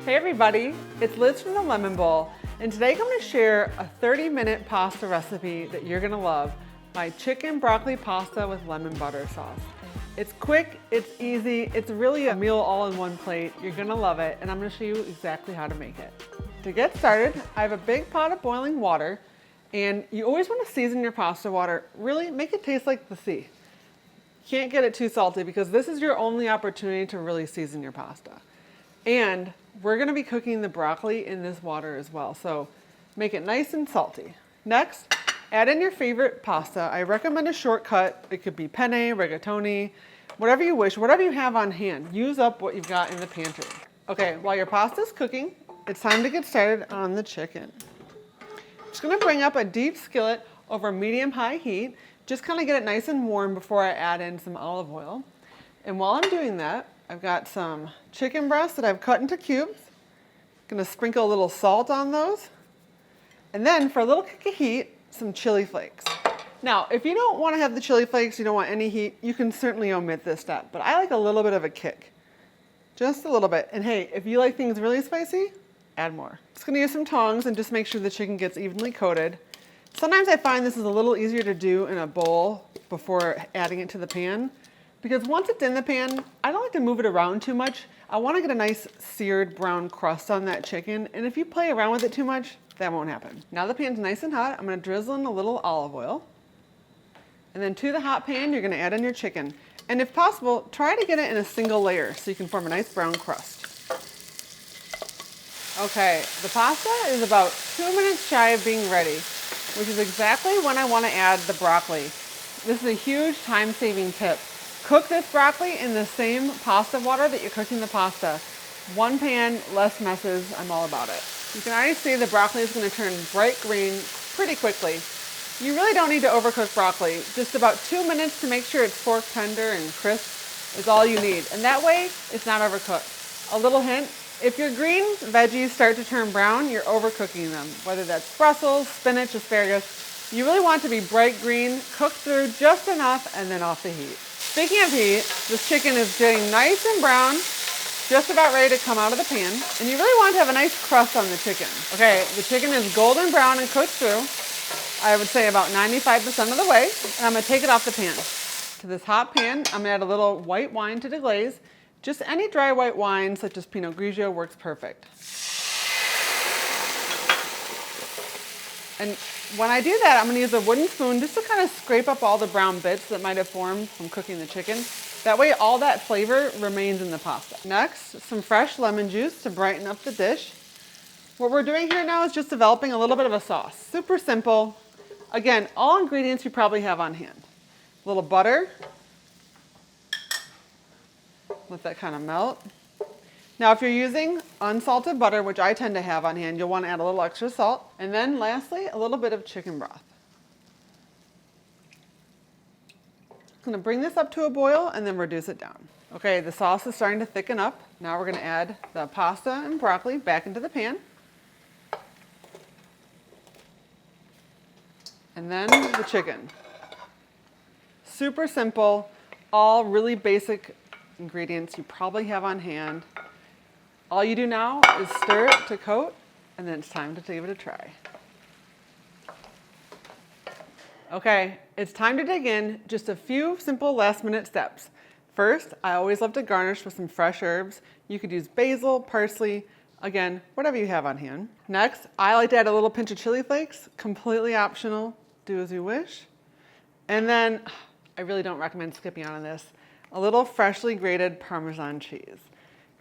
Hey everybody, it's Liz from the Lemon Bowl, and today I'm going to share a 30-minute pasta recipe that you're going to love, my chicken broccoli pasta with lemon butter sauce. It's quick, it's easy, it's really a meal all in one plate. You're going to love it, and I'm going to show you exactly how to make it. To get started, I have a big pot of boiling water, and you always want to season your pasta water. Really make it taste like the sea. Can't get it too salty because this is your only opportunity to really season your pasta. And we're going to be cooking the broccoli in this water as well, so make it nice and salty. Next, add in your favorite pasta. I recommend a shortcut. It could be penne, rigatoni, whatever you wish, whatever you have on hand. Use up what you've got in the pantry. Okay, while your pasta is cooking, it's time to get started on the chicken. I'm just going to bring up a deep skillet over medium-high heat. Just kind of get it nice and warm before I add in some olive oil. And while I'm doing that, I've got some chicken breasts that I've cut into cubes. Gonna sprinkle a little salt on those. And then for a little kick of heat, some chili flakes. Now, if you don't want to have the chili flakes, you don't want any heat, you can certainly omit this step, but I like a little bit of a kick. Just a little bit. And hey, if you like things really spicy, add more. Just gonna use some tongs and just make sure the chicken gets evenly coated. Sometimes I find this is a little easier to do in a bowl before adding it to the pan. Because once it's in the pan, I don't like to move it around too much. I want to get a nice seared brown crust on that chicken, and if you play around with it too much, that won't happen. Now the pan's nice and hot, I'm going to drizzle in a little olive oil. And then to the hot pan, you're going to add in your chicken. And if possible, try to get it in a single layer so you can form a nice brown crust. Okay, the pasta is about 2 minutes shy of being ready, which is exactly when I want to add the broccoli. This is a huge time-saving tip. Cook this broccoli in the same pasta water that you're cooking the pasta. One pan, less messes, I'm all about it. You can already see the broccoli is going to turn bright green pretty quickly. You really don't need to overcook broccoli. Just about 2 minutes to make sure it's fork tender and crisp is all you need. And that way, it's not overcooked. A little hint, if your green veggies start to turn brown, you're overcooking them. Whether that's Brussels, spinach, asparagus, you really want to be bright green, cooked through just enough, and then off the heat. Speaking of heat, this chicken is getting nice and brown, just about ready to come out of the pan. And you really want to have a nice crust on the chicken. Okay, the chicken is golden brown and cooked through. I would say about 95% of the way. And I'm going to take it off the pan. To this hot pan, I'm going to add a little white wine to deglaze. Just any dry white wine, such as Pinot Grigio, works perfect. And when I do that, I'm going to use a wooden spoon just to kind of scrape up all the brown bits that might have formed from cooking the chicken. That way all that flavor remains in the pasta. Next, some fresh lemon juice to brighten up the dish. What we're doing here now is just developing a little bit of a sauce. Super simple. Again, all ingredients you probably have on hand. A little butter. Let that kind of melt. Now, if you're using unsalted butter, which I tend to have on hand, you'll want to add a little extra salt. And then lastly, a little bit of chicken broth. I'm going to bring this up to a boil and then reduce it down. Okay, the sauce is starting to thicken up. Now we're going to add the pasta and broccoli back into the pan. And then the chicken. Super simple, all really basic ingredients you probably have on hand. All you do now is stir it to coat, and then it's time to give it a try. Okay, it's time to dig in. Just a few simple last-minute steps. First, I always love to garnish with some fresh herbs. You could use basil, parsley, again, whatever you have on hand. Next, I like to add a little pinch of chili flakes, completely optional, do as you wish. And then, I really don't recommend skipping out on this, a little freshly grated Parmesan cheese.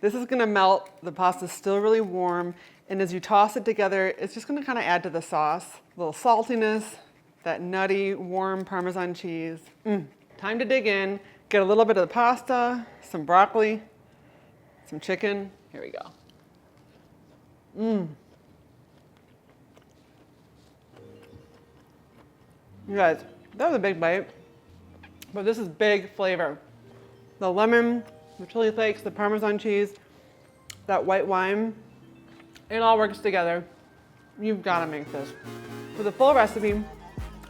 This is going to melt, the pasta's still really warm, and as you toss it together, it's just going to kind of add to the sauce. A little saltiness, that nutty, warm Parmesan cheese. Time to dig in, get a little bit of the pasta, some broccoli, some chicken. Here we go. You guys, that was a big bite, but this is big flavor. The lemon, the chili flakes, the Parmesan cheese, that white wine, it all works together. You've got to make this. For the full recipe,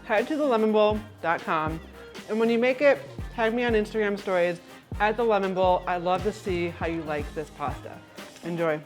head to thelemonbowl.com, and when you make it, tag me on Instagram stories at the Lemon Bowl. I'd love to see how you like this pasta. Enjoy.